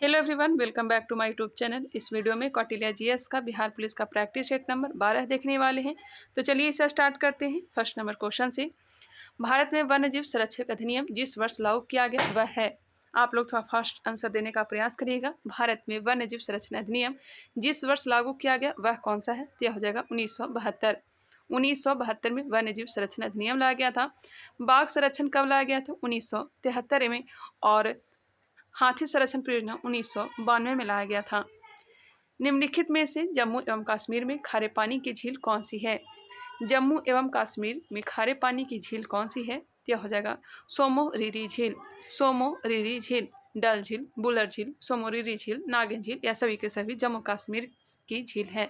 Hello everyone, welcome back to my YouTube channel. इस video में Kautilya GS का Bihar police का प्रैक्टिस सेट नंबर 12 देखने वाले हैं। तो चलिए इसे स्टार्ट करते हैं। फर्स्ट नंबर क्वेश्चन से, भारत में वन्यजीव संरक्षक अधिनियम जिस वर्ष लागू किया गया वह है। आप लोग थोड़ा फास्ट आंसर देने का प्रयास करिएगा। भारत में वन्यजीव संरक्षण अधिनियम जिस वर्ष लागू किया गया वह कौन सा है? तो यह हो जाएगा 1972। 1972 में वन्यजीव संरक्षण अधिनियम लाया गया था। बाघ संरक्षण कब लाया गया था? 1973 में। और हाथी संरक्षण परियोजना 1992 में लाया गया था। निम्नलिखित में से जम्मू एवं कश्मीर में खारे पानी की झील कौन सी है? जम्मू एवं कश्मीर में खारे पानी की झील कौन सी है? यह हो जाएगा सोमो रिरी झील। सोमो रिरी झील, डल झील, बुलर झील, सोमो रिरी झील, नागिन झील, यह सभी के सभी जम्मू कश्मीर की झील है।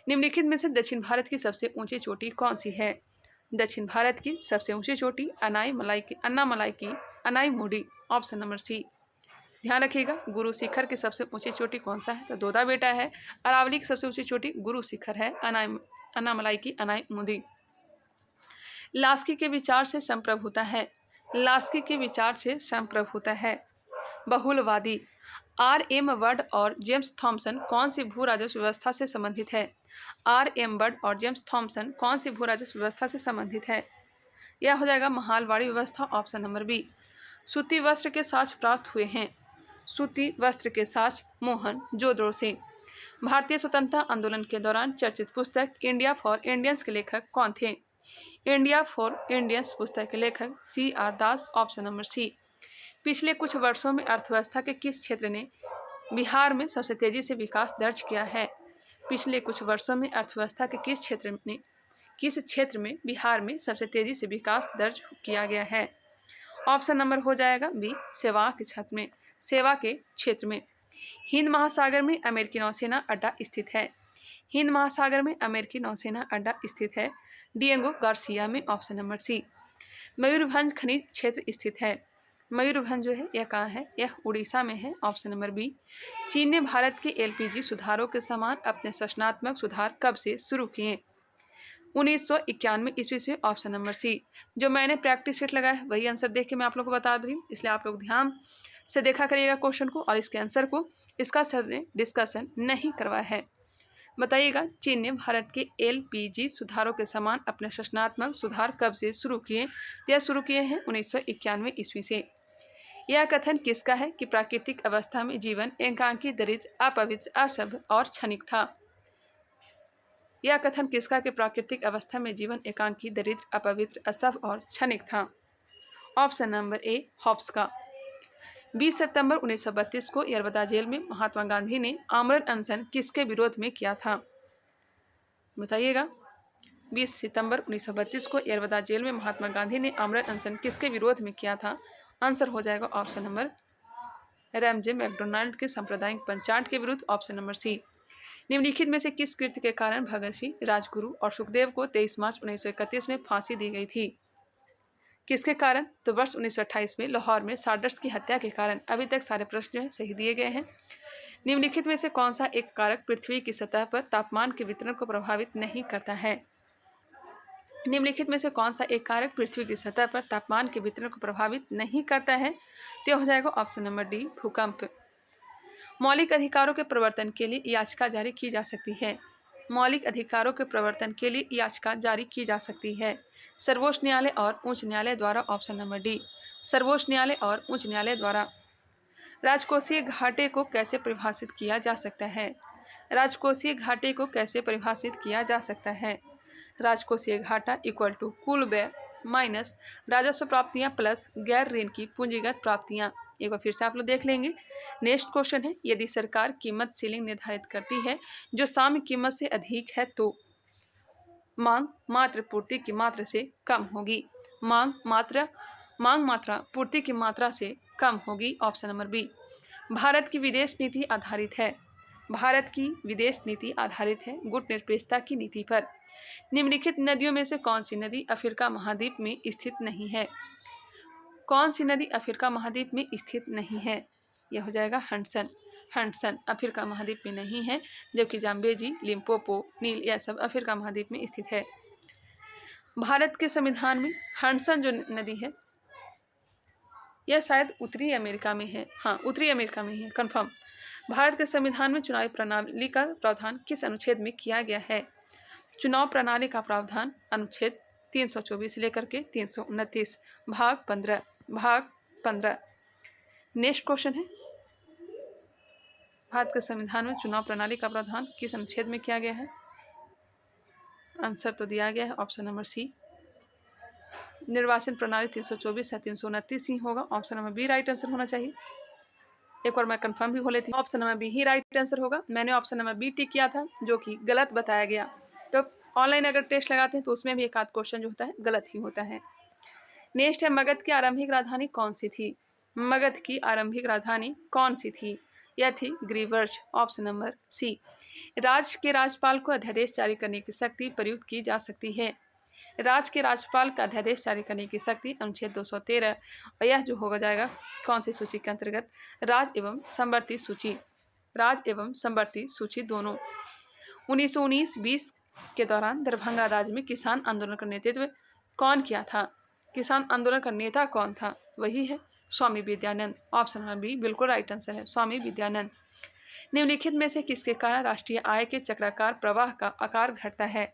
निम्नलिखित में से दक्षिण भारत की सबसे ऊंची चोटी कौन सी है? दक्षिण भारत की सबसे ऊंची चोटी अन्नामलाई की अनाईमुडी, ऑप्शन नंबर सी। ध्यान रखिएगा, गुरु शिखर की सबसे ऊंची चोटी कौन सा है? तो दोदा बेटा है। अरावली की सबसे ऊंची चोटी गुरु शिखर है, अन्नामलाई की अनाईमुदी। लास्की के विचार से संप्रभुता है। लास्की के विचार से संप्रभुता है। बहुलवादी। R.M. बर्ड और जेम्स थॉमसन कौन सी भू राजस्व व्यवस्था से संबंधित है? R.M. बर्ड और जेम्स थॉमसन कौन सी भू राजस्व व्यवस्था से संबंधित है? यह हो जाएगा महालवाड़ी व्यवस्था, ऑप्शन नंबर बी। सूती वस्त्र के साक्ष्य प्राप्त हुए हैं। सूती वस्त्र के साक्ष्य मोहनजोदड़ो से। भारतीय स्वतंत्रता आंदोलन के दौरान चर्चित पुस्तक इंडिया फॉर इंडियंस के लेखक कौन थे? इंडिया फॉर इंडियंस पुस्तक के लेखक C.R. दास, ऑप्शन नंबर सी। पिछले कुछ वर्षों में अर्थव्यवस्था के किस क्षेत्र ने बिहार में सबसे तेजी से विकास दर्ज किया है? पिछले कुछ वर्षों में अर्थव्यवस्था के किस क्षेत्र में बिहार में सबसे तेजी से विकास दर्ज किया गया है? ऑप्शन नंबर हो जाएगा बी, सेवा के क्षेत्र में। हिंद महासागर में अमेरिकी नौसेना अड्डा स्थित है। हिंद महासागर में अमेरिकी नौसेना अड्डा स्थित है डिएगो गार्सिया में, ऑप्शन नंबर सी। मयूरभंज खनिज क्षेत्र स्थित है। मयूरभंज जो है यह कहाँ है? यह उड़ीसा में है, ऑप्शन नंबर बी। चीन ने भारत के LPG सुधारों के समान अपने संरचनात्मक सुधार कब से शुरू किए? 1991 ईस्वी से, ऑप्शन नंबर सी। जो मैंने प्रैक्टिस सेट लगाया है वही आंसर देख के मैं आप लोग को बता रही हूँ, इसलिए आप लोग ध्यान से देखा करिएगा क्वेश्चन को और इसके आंसर को। इसका सर ने डिस्कशन नहीं करवाया है। बताइएगा, चीन ने भारत के LPG सुधारों के समान अपने संरचनात्मक सुधार कब से शुरू किए? यह शुरू किए हैं 1991 ईस्वी से। यह कथन किसका है कि प्राकृतिक अवस्था में जीवन एकांकी, दरिद्र, अपवित्र, असभ्य और क्षणिक था? यह कथन किसका कि प्राकृतिक अवस्था में जीवन एकांकी, दरिद्र, अपवित्र, असभ्य और क्षणिक था? ऑप्शन नंबर ए, हॉब्स का। 20 सितंबर 1932 को यरवदा जेल में महात्मा गांधी ने आमरण अनशन किसके विरोध में किया था? बताइएगा, 20 सितंबर 1932 को यरवदा जेल में महात्मा गांधी ने आमरण अनशन किसके विरोध में किया था? आंसर हो जाएगा ऑप्शन नंबर रैमजे मैकडोनाल्ड के सांप्रदायिक पंचायत के विरुद्ध, ऑप्शन नंबर सी। निम्नलिखित में से किस कृत्य के कारण भगत सिंह, राजगुरु और सुखदेव को 23 मार्च 1931 में फांसी दी गई थी? किसके कारण? तो वर्ष 1928 में लाहौर में सार्डर्स की हत्या के कारण। अभी तक सारे प्रश्न जो है सही दिए गए हैं। निम्नलिखित में से कौन सा एक कारक पृथ्वी की सतह पर तापमान के वितरण को प्रभावित नहीं करता है? निम्नलिखित में से कौन सा एक कारक पृथ्वी की सतह पर तापमान के वितरण को प्रभावित नहीं करता है? तो हो जाएगा ऑप्शन नंबर डी, भूकंप। मौलिक अधिकारों के प्रवर्तन के लिए याचिका जारी की जा सकती है। मौलिक अधिकारों के प्रवर्तन के लिए याचिका जारी की जा सकती है सर्वोच्च न्यायालय और उच्च न्यायालय द्वारा, ऑप्शन नंबर डी, सर्वोच्च न्यायालय और उच्च न्यायालय द्वारा। राजकोषीय घाटे को कैसे परिभाषित किया जा सकता है? राजकोषीय घाटे को कैसे परिभाषित किया जा सकता है? राजकोषीय घाटा इक्वल टू कुल व्यय माइनस राजस्व प्राप्तियां प्लस गैर ऋण की पूंजीगत प्राप्तियां। एक बार फिर से आप लोग देख लेंगे। नेक्स्ट क्वेश्चन है, यदि सरकार कीमत सीलिंग निर्धारित करती है जो साम्य कीमत से अधिक है तो मांग मात्रा पूर्ति की मात्रा से कम होगी। मांग मात्रा पूर्ति की मात्रा से कम होगी, ऑप्शन नंबर बी। भारत की विदेश नीति आधारित है। भारत की विदेश नीति आधारित है गुटनिरपेक्षता की नीति पर। निम्नलिखित नदियों में से कौन सी नदी अफ्रीका महाद्वीप में स्थित नहीं है? कौन सी नदी अफ्रीका महाद्वीप में स्थित नहीं है? यह हो जाएगा हडसन अफ्रीका महाद्वीप में नहीं है, जबकि जाम्बेजी, लिम्पोपो, नील यह सब अफ्रीका महाद्वीप में स्थित है। भारत के संविधान में हडसन जो नदी है यह शायद उत्तरी अमेरिका में है। हाँ, उत्तरी अमेरिका में ही है, कन्फर्म। भारत के संविधान में चुनावी प्रणाली का प्रावधान किस अनुच्छेद में किया गया है? चुनाव प्रणाली का प्रावधान अनुच्छेद 324 लेकर के 329 भाग 15। नेक्स्ट क्वेश्चन है, भारत के संविधान में चुनाव प्रणाली का प्रावधान किस अनुच्छेद में किया गया है? आंसर तो दिया गया है ऑप्शन नंबर सी, निर्वाचन प्रणाली 324 या 329 ही होगा। Option number B right answer होना चाहिए। एक बार मैं कंफर्म भी हो लेती हूँ, ऑप्शन नंबर बी ही राइट आंसर होगा। मैंने ऑप्शन नंबर बी टिक किया था जो कि गलत बताया गया। तो ऑनलाइन अगर टेस्ट लगाते हैं तो उसमें भी एक आध क्वेश्चन जो होता है गलत ही होता है। नेक्स्ट है, मगध की आरंभिक राजधानी कौन सी थी? मगध की आरंभिक राजधानी कौन सी थी? यह थी ग्रीवर्ज। ऑप्शन नंबर सी। राज्य के राज्यपाल को अध्यादेश जारी करने की शक्ति प्रयुक्त की जा सकती है। राज्य के राज्यपाल का अध्यादेश जारी करने की शक्ति अनुच्छेद 213, और यह जो होगा जाएगा कौन सी सूची के अंतर्गत? राज्य एवं समवर्ती सूची। राज्य एवं समवर्ती सूची दोनों। 1919-20 के दौरान दरभंगा राज्य में किसान आंदोलन का नेतृत्व कौन किया था? किसान आंदोलन का नेता कौन था? वही है स्वामी विद्यानंद। ऑप्शन नंबर बी बिल्कुल राइट आंसर है, स्वामी विद्यानंद। निम्नलिखित में से किसके कारण राष्ट्रीय आय के चक्राकार प्रवाह का आकार घटता है?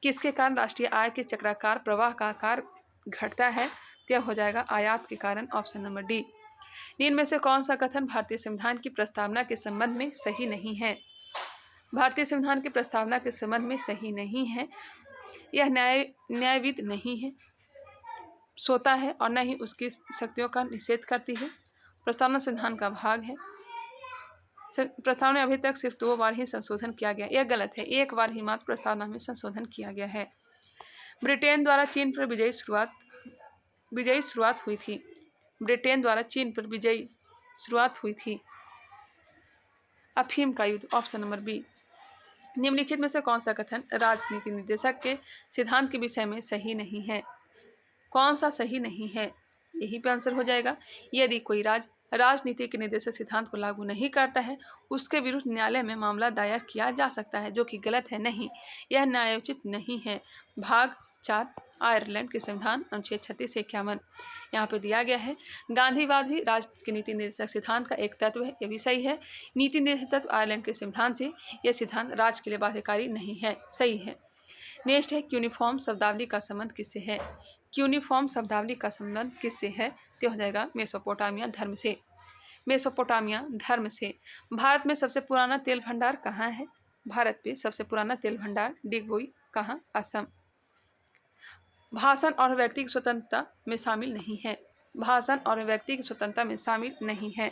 किसके कारण राष्ट्रीय आय के चक्राकार प्रवाह का आकार घटता है? यह हो जाएगा आयात के कारण। Option number D. निम्न में से कौन सा कथन भारतीय संविधान की प्रस्तावना के संबंध में सही नहीं है? भारतीय संविधान की प्रस्तावना के संबंध में सही नहीं है। यह न्यायविद नहीं है, सोता है और न ही उसकी शक्तियों का निषेध करती है। प्रस्तावना संविधान का भाग है। प्रस्तावना में अभी तक सिर्फ 2 बार ही संशोधन किया गया, यह गलत है। 1 बार ही मात्र प्रस्तावना में संशोधन किया गया है। ब्रिटेन द्वारा चीन पर विजयी शुरुआत हुई थी। ब्रिटेन द्वारा चीन पर विजयी शुरुआत हुई थी। अफीम का युद्ध। Option number B. निम्नलिखित में से कौन सा कथन राजनीति निर्देशक के सिद्धांत के विषय में सही नहीं है? कौन सा सही नहीं है? यही पे आंसर हो जाएगा। यदि कोई राजनीति के निर्देशक सिद्धांत को लागू नहीं करता है, उसके विरुद्ध न्यायालय में मामला दायर किया जा सकता है, जो कि गलत है। नहीं, यह न्यायोचित नहीं है। भाग 4 आयरलैंड के संविधान अनुच्छेद 36 से 51 यहाँ पे दिया गया है। गांधीवाद भी राज्य के नीति निर्देशक सिद्धांत का एक तत्व है, यह भी सही है। नीति निर्देशक तत्व आयरलैंड के संविधान से यह सिद्धांत राज्य के लिए बाध्यकारी नहीं है, सही है। नेक्स्ट है, यूनिफॉर्म शब्दावली का संबंध किससे है? यूनिफॉर्म शब्दावली का संबंध किससे है? तो हो जाएगा मेसोपोटामिया धर्म से। मेसोपोटामिया धर्म से। भारत में सबसे पुराना तेल भंडार कहाँ है? भारत में सबसे पुराना तेल भंडार डिगबोई कहाँ? असम। भाषण और व्यक्ति की स्वतंत्रता में शामिल नहीं है। भाषण और व्यक्ति की स्वतंत्रता में शामिल नहीं है।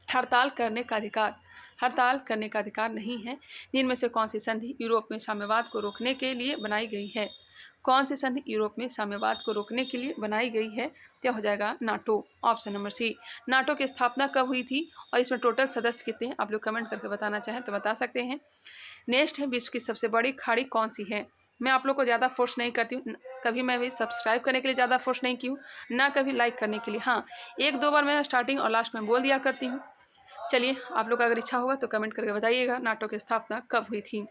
हड़ताल करने का अधिकार। हड़ताल करने का अधिकार नहीं है। जिनमें से कौन सी संधि यूरोप में साम्यवाद को रोकने के लिए बनाई गई है? कौन सी संधि यूरोप में साम्यवाद को रोकने के लिए बनाई गई है? क्या हो जाएगा? NATO. Option number C. NATO की स्थापना कब हुई थी और इसमें टोटल सदस्य कितने हैं? आप लोग कमेंट करके बताना चाहें तो बता सकते हैं। नेक्स्ट है, विश्व की सबसे बड़ी खाड़ी कौन सी है? मैं आप लोग को ज़्यादा फोर्स नहीं करती हूँ, कभी मैं भी सब्सक्राइब करने के लिए ज़्यादा फोर्स नहीं की हूँ, ना कभी लाइक करने के लिए। हाँ, 1-2 बार मैं स्टार्टिंग और लास्ट में बोल दिया करती हूँ। चलिए, आप लोग का अगर इच्छा होगा तो कमेंट करके बताइएगा नाटो की स्थापना कब हुई थी।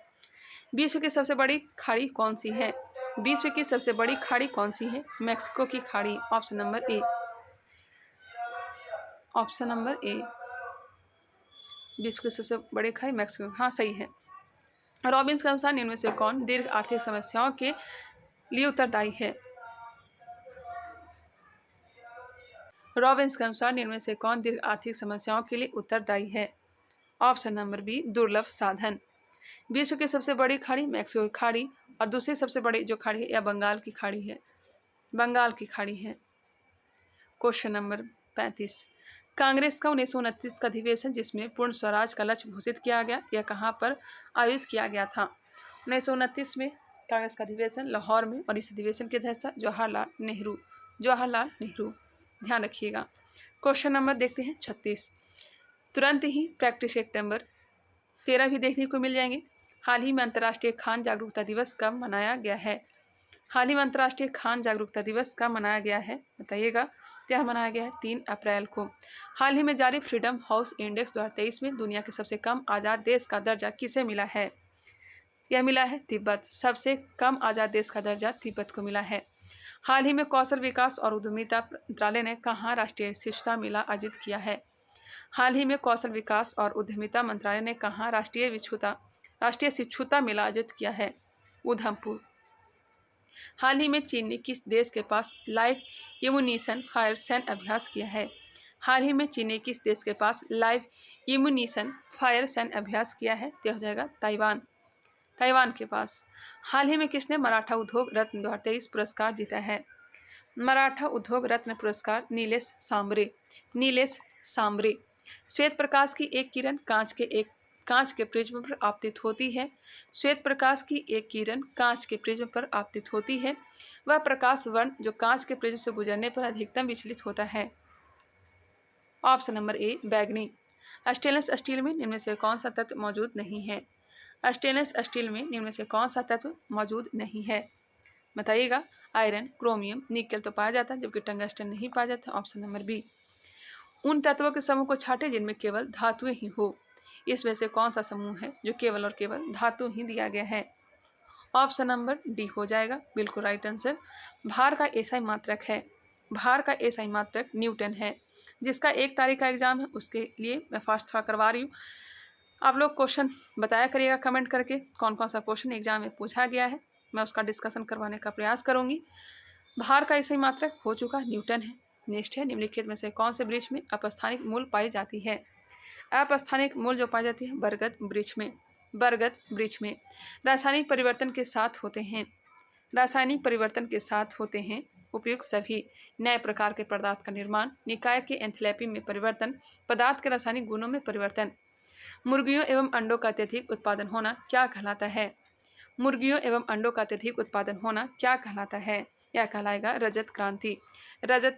विश्व की सबसे बड़ी खाड़ी कौन सी है? विश्व की सबसे बड़ी खाड़ी कौन सी है? मैक्सिको की खाड़ी। ऑप्शन नंबर ए। ऑप्शन नंबर ए, विश्व की सबसे बड़ी खाड़ी मैक्सिको। हाँ, सही है। रॉबिन्स के अनुसार इनमें से कौन दीर्घ आर्थिक समस्याओं के लिए उत्तरदायी है? रॉबिन्स के अनुसार इनमें से कौन दीर्घ आर्थिक समस्याओं के लिए उत्तरदायी है? ऑप्शन नंबर बी, दुर्लभ साधन। विश्व की सबसे बड़ी खाड़ी मैक्सिको की खाड़ी और दूसरी सबसे बड़ी जो खाड़ी है या बंगाल की खाड़ी है। बंगाल की खाड़ी है। Question number 35। कांग्रेस का 1929 का अधिवेशन जिसमें पूर्ण स्वराज का लक्ष्य घोषित किया गया, यह कहाँ पर आयोजित किया गया था? 1929 में कांग्रेस का अधिवेशन लाहौर में, और इस अधिवेशन के अध्यक्ष जवाहरलाल नेहरू। ध्यान रखिएगा। क्वेश्चन नंबर देखते हैं 36। तुरंत ही प्रैक्टिस सेट नंबर 13 भी देखने को मिल जाएंगे। हाल ही में अंतर्राष्ट्रीय खान जागरूकता दिवस कब मनाया गया है? हाल ही में अंतर्राष्ट्रीय खान जागरूकता दिवस कब मनाया गया है? बताइएगा। क्या मनाया गया है? 3 अप्रैल को। हाल ही में जारी फ्रीडम हाउस इंडेक्स 2023 में दुनिया के सबसे कम आज़ाद देश का दर्जा किसे मिला है? यह मिला है तिब्बत। सबसे कम आज़ाद देश का दर्जा तिब्बत को मिला है। हाल ही में कौशल विकास और उद्यमिता मंत्रालय ने कहाँ राष्ट्रीय शिक्षुता मेला आयोजित किया है? हाल ही में कौशल विकास और उद्यमिता मंत्रालय ने कहाँ राष्ट्रीय शिक्षुता मेला आयोजित किया है? उधमपुर। हाल ही में चीन ने किस देश के पास लाइव इम्यूनिशन फायर सैन्य अभ्यास किया है? हाल ही में चीन ने किस देश के पास लाइव इम्यूनिशन फायर सैन्य अभ्यास किया है? तो हो जाएगा ताइवान के पास। हाल ही में किसने मराठा उद्योग रत्न 2023 पुरस्कार जीता है? मराठा उद्योग रत्न पुरस्कार नीलेश सांबरे। श्वेत प्रकाश की एक किरण कांच के प्रिज्म पर आपतित होती है। श्वेत प्रकाश की एक किरण कांच के प्रिज्म पर आपतित होती है। वह प्रकाश वर्ण जो कांच के प्रिज्म से गुजरने पर अधिकतम विचलित होता है। ऑप्शन नंबर ए बैगनी। स्टेनलेस स्टील में निम्न में से कौन सा तत्व मौजूद नहीं है? स्टेनलेस स्टील में निम्न में से कौन सा तत्व मौजूद नहीं है? बताइएगा। आयरन, क्रोमियम, निकेल तो पाया जाता है जबकि टंगस्टन नहीं पाया जाता। Option number B. उन तत्वों के समूह को छाटे जिनमें केवल धातुएं ही हो। इसमें से कौन सा समूह है जो केवल और केवल धातु ही दिया गया है? ऑप्शन नंबर डी हो जाएगा बिल्कुल राइट आंसर। भार का एसआई मात्रक है। भार का एसआई मात्रक न्यूटन है। जिसका 1 तारीख का एग्जाम है उसके लिए मैं फास्ट थोड़ा करवा रही हूँ। आप लोग क्वेश्चन बताया करिएगा कमेंट करके कौन कौन सा क्वेश्चन एग्जाम में पूछा गया है, मैं उसका डिस्कशन करवाने का प्रयास करूंगी। भार का एसआई मात्रक हो चुका न्यूटन है। नेक्स्ट है निम्नलिखित में से कौन से वृक्ष में अपस्थानिक मूल पाई जाती है? अपस्थानिक मूल जो पाई जाती है बरगद वृक्ष में रासायनिक परिवर्तन के साथ होते हैं उपयुक्त सभी नए प्रकार के पदार्थ का निर्माण, निकाय के एंथैल्पी में परिवर्तन, पदार्थ के रासायनिक गुणों में परिवर्तन। मुर्गियों एवं अंडों का अत्यधिक उत्पादन होना क्या कहलाता है? मुर्गियों एवं अंडों का अत्यधिक उत्पादन होना क्या कहलाता है? यह कहलाएगा रजत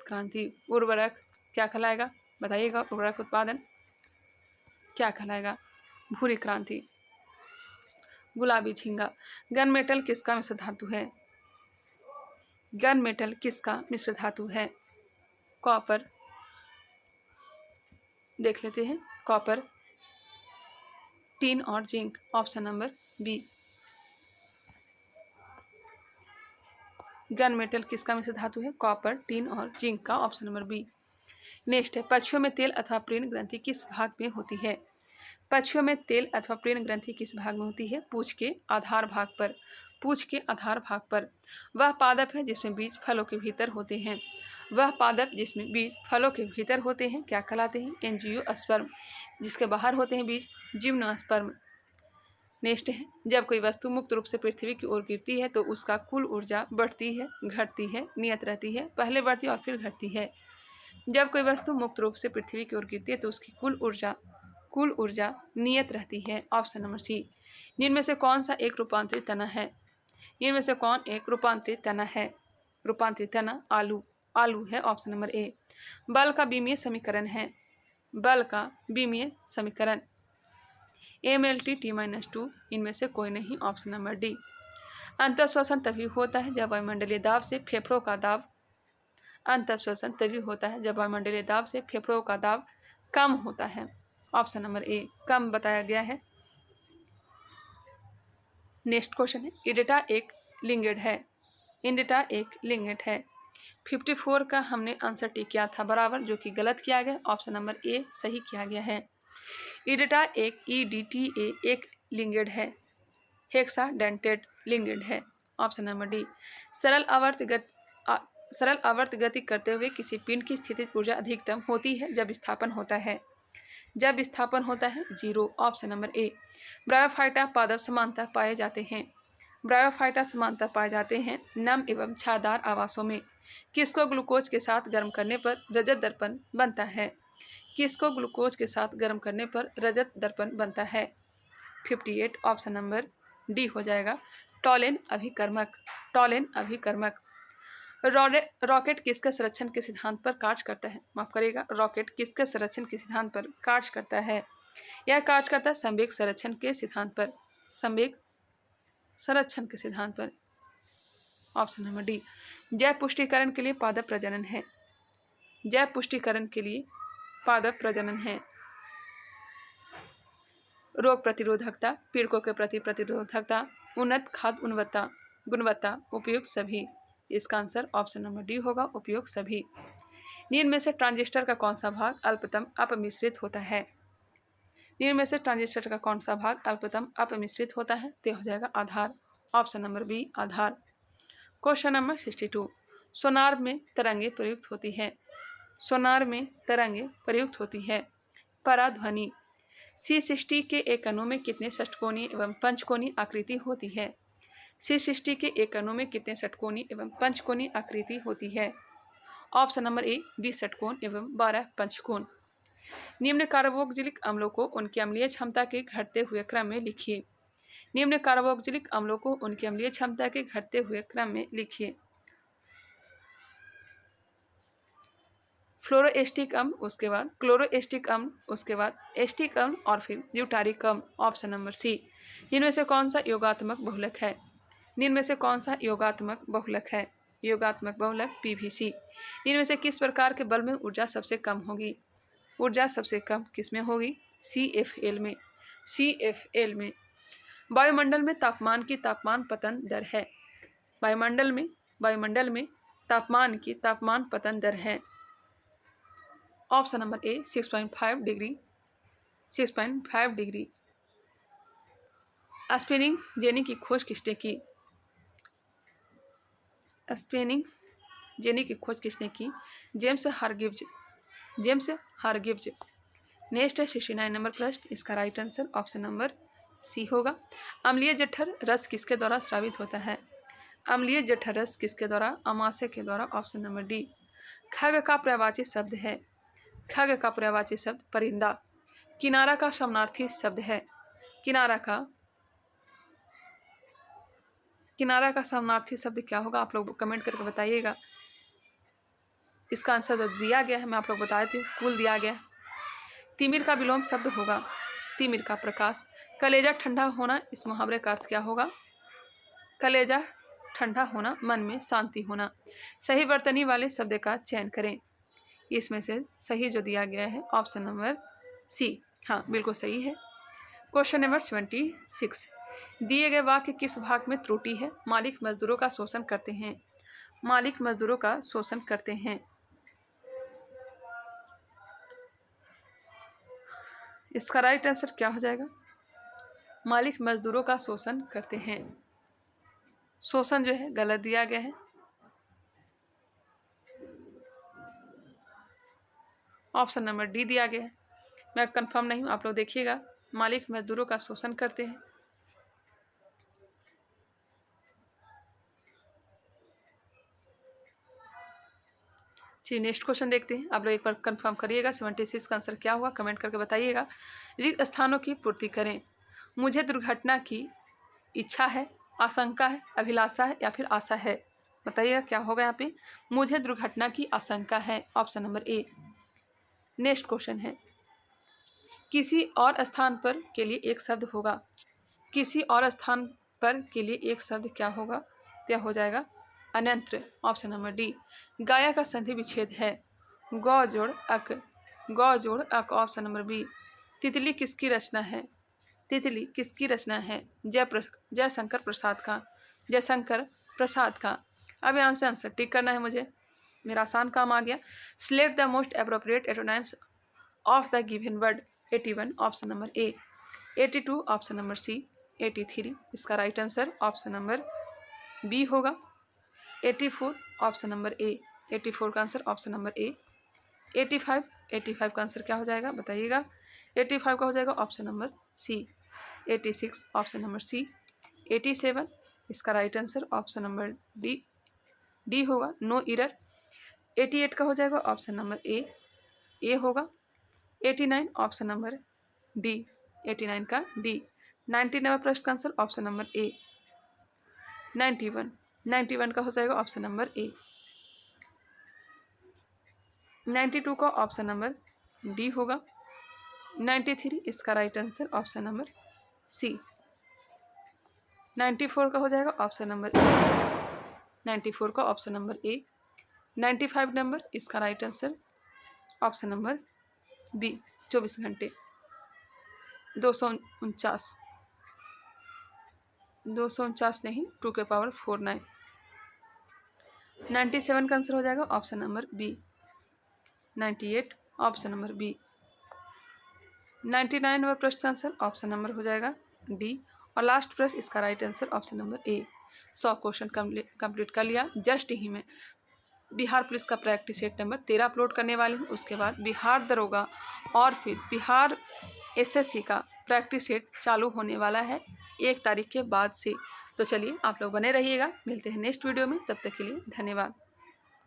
क्रांति। उर्वरक क्या कहलाएगा? बताइएगा। उर्वरक उत्पादन क्या कहलाएगा? भूरी क्रांति। गुलाबी झींगा। गन मेटल किसका मिश्र धातु है? कॉपर। देख लेते हैं। कॉपर, टीन और zinc. Option number B. Gun metal किसका मिश्र धातु है? कॉपर, टीन और जिंक का। Option number B. नेक्स्ट है पक्षियों में तेल अथवा प्रीण ग्रंथि किस भाग में होती है? पक्षियों में तेल अथवा प्रीण ग्रंथि किस भाग में होती है? पूंछ के आधार भाग पर। वह पादप है जिसमें बीज फलों के भीतर होते हैं क्या कहलाते हैं? एंजियोस्पर्म। जिसके बाहर होते हैं बीज जिम्नोस्पर्म। नेक्स्ट है जब कोई वस्तु मुक्त रूप से पृथ्वी की ओर गिरती है तो उसका कुल ऊर्जा बढ़ती है, घटती है, नियत रहती है? पहले बढ़ती है और फिर घटती है। जब कोई वस्तु मुक्त रूप से पृथ्वी की ओर गिरती है तो उसकी कुल ऊर्जा नियत रहती है। Option number C. निम्न में से कौन सा एक रूपांतरित तना है? रूपांतरित तना आलू है। ऑप्शन नंबर ए। बल का बीमीय समीकरण MLT T-2 इनमें से कोई नहीं। Option number D. अंतःश्वसन तभी होता है जब वायुमंडलीय दाब से फेफड़ों का दाब कम होता है। ऑप्शन नंबर ए कम बताया गया है। नेक्स्ट क्वेश्चन है इडेटा एक लिंगेड है। 54 का हमने आंसर टी किया था बराबर, जो कि गलत किया गया। ऑप्शन नंबर ए सही किया गया है। EDTA एक लिंगेड है। हेक्साडेंटेड लिंगेड है। Option number D. सरल आवर्त गति करते हुए किसी पिंड की स्थितिज ऊर्जा अधिकतम होती है जब विस्थापन होता है 0। ऑप्शन नंबर ए। ब्रायोफाइटा पादप समानतः पाए जाते हैं नम एवं छायादार आवासों में। किसको ग्लूकोज के साथ गर्म करने पर रजत दर्पण बनता है? 58। ऑप्शन नंबर डी हो जाएगा टॉलेन अभिकर्मक। रॉकेट किसके संरक्षण के सिद्धांत पर कार्य करता है? रॉकेट किसके संरक्षण के सिद्धांत पर कार्य करता है? यह कार्य करता है संवेग संरक्षण के सिद्धांत पर। Option number D. जैव पुष्टिकरण के लिए पादप प्रजनन है। रोग प्रतिरोधकता, पीड़कों के प्रति प्रतिरोधकता, उन्नत खाद्य गुणवत्ता, उपयुक्त सभी। इसका आंसर ऑप्शन नंबर डी होगा, उपयोग सभी। निम्न में से ट्रांजिस्टर का कौन सा भाग अल्पतम अपमिश्रित होता है? निम्न में से ट्रांजिस्टर का कौन सा भाग अल्पतम अपमिश्रित होता है? तो हो जाएगा आधार, ऑप्शन नंबर बी आधार। क्वेश्चन नंबर 62, सोनार में तरंगे प्रयुक्त होती है। सोनार में तरंगे प्रयुक्त होती है। पराध्वनि। C60 के एक अणु में कितने षटकोणीय एवं पंचकोणीय आकृति होती है? C60 के एक अणु में कितने षटकोणीय एवं पंचकोणीय आकृति होती है? ऑप्शन नंबर ए 20 षटकोण एवं 12 पंचकोण। निम्न कार्बोक्जिलिक अम्लों को उनकी अम्लीय क्षमता के घटते हुए क्रम में लिखिए। निम्न कार्बोक्जिलिक अम्लों को उनकी अम्लीय क्षमता के घटते हुए क्रम में लिखिए। फ्लोरोएस्टिक अम्ल, उसके बाद क्लोरोएस्टिक अम्ल, उसके बाद एस्टिक अम्ल और फिर ब्यूटारिक अम्ल, ऑप्शन नंबर सी। इनमें से कौन सा योगात्मक बहुलक है? इनमें से कौन सा योगात्मक बहुलक है? योगात्मक बहुलक पीवीसी। इनमें से किस प्रकार के बल्ब में ऊर्जा सबसे कम होगी? ऊर्जा सबसे कम किस में होगी? CFL में। CFL में। वायुमंडल में तापमान की तापमान पतन दर है। वायुमंडल में तापमान की तापमान पतन दर है। Option number A 6.5 degree. 6.5 degree. Spinning jenny की खोज किसने की? स्पेनिंग जेनी की खोज किसने की? James Hargreaves. James Hargreaves. Next है 69 नंबर प्रश्न, इसका right answer option number C होगा। अम्लीय जठर रस किसके द्वारा स्रावित होता है? अम्लीय जठर रस किसके द्वारा? अमाशय के द्वारा, ऑप्शन नंबर डी। खग का पर्यायवाची शब्द है। खग का पर्यायवाची शब्द परिंदा। किनारा का समानार्थी शब्द है। किनारा का समानार्थी शब्द क्या होगा? आप लोग कमेंट करके बताइएगा। इसका आंसर जो दिया गया है मैं आप लोग बता देती हूँ, कुल दिया गया है। तिमिर का विलोम शब्द होगा तिमिर का प्रकाश। कलेजा ठंडा होना, इस मुहावरे का अर्थ क्या होगा? कलेजा ठंडा होना, मन में शांति होना। सही वर्तनी वाले शब्द का चयन करें। इसमें से सही जो दिया गया है ऑप्शन नंबर सी, हाँ बिल्कुल सही है। क्वेश्चन नंबर 76, दिए गए वाक्य किस भाग में त्रुटि है? मालिक मजदूरों का शोषण करते हैं। मालिक मजदूरों का शोषण करते हैं। इसका राइट आंसर क्या हो जाएगा? मालिक मजदूरों का शोषण करते हैं। शोषण जो है गलत दिया गया है। ऑप्शन नंबर डी दिया गया है। मैं कंफर्म नहीं हूँ, आप लोग देखिएगा। मालिक मजदूरों का शोषण करते हैं। चलिए नेक्स्ट क्वेश्चन देखते हैं। आप लोग एक बार कंफर्म करिएगा 76 का आंसर क्या हुआ, कमेंट करके बताइएगा। रिक्त स्थानों की पूर्ति करें। मुझे दुर्घटना की इच्छा है, आशंका है, अभिलाषा है या फिर आशा है? बताइएगा क्या होगा यहाँ पे। मुझे दुर्घटना की आशंका है, ऑप्शन नंबर ए। नेक्स्ट क्वेश्चन है, किसी और स्थान पर के लिए एक शब्द होगा। किसी और स्थान पर के लिए एक शब्द क्या होगा? क्या हो जाएगा? अन्यंत्र, ऑप्शन नंबर डी। गाया का संधि विच्छेद है गौ जोड़ अक। गौ जोड़ अक, ऑप्शन नंबर बी। तितली किसकी रचना है? तितली किसकी रचना है? जयशंकर प्रसाद का। जयशंकर प्रसाद का। अब यहाँ से आंसर टिक करना है मुझे, मेरा आसान काम आ गया। Select the most appropriate antonyms of the given word. 81, option number A. 82, option number C. 83, इसका right answer option number B होगा। 84, ऑप्शन नंबर ए। 84 का आंसर ऑप्शन नंबर ए। 85 का आंसर क्या हो जाएगा बताइएगा। 85 का हो जाएगा option number C. 86, option number C. 87, इसका right answer option number D होगा, नो इरर। 88 का हो जाएगा ऑप्शन नंबर ए होगा। 89, ऑप्शन नंबर डी। 89 का डी। 90 नंबर प्रश्न का आंसर ऑप्शन नंबर ए। 91 का हो जाएगा ऑप्शन नंबर ए। 92 का ऑप्शन नंबर डी होगा। 93, इसका right answer option number C. 94 का हो जाएगा ऑप्शन नंबर ए। 94 का ऑप्शन नंबर ए। 95 नंबर, इसका right answer option number B 24 घंटे। 249 नहीं, 2 के पावर 49। 97 का आंसर हो जाएगा option number B. 98 option number B. 99 number प्रश्न का आंसर ऑप्शन नंबर हो जाएगा डी। और लास्ट प्रश्न इसका राइट आंसर ऑप्शन नंबर ए। 100 क्वेश्चन कंप्लीट कर लिया। जस्ट ही मैं बिहार पुलिस का प्रैक्टिस सेट नंबर 13 अपलोड करने वाली हूँ। उसके बाद बिहार दरोगा और फिर बिहार एसएससी का प्रैक्टिस सेट चालू होने वाला है 1 तारीख के बाद से। तो चलिए आप लोग बने रहिएगा, मिलते हैं नेक्स्ट वीडियो में। तब तक के लिए धन्यवाद।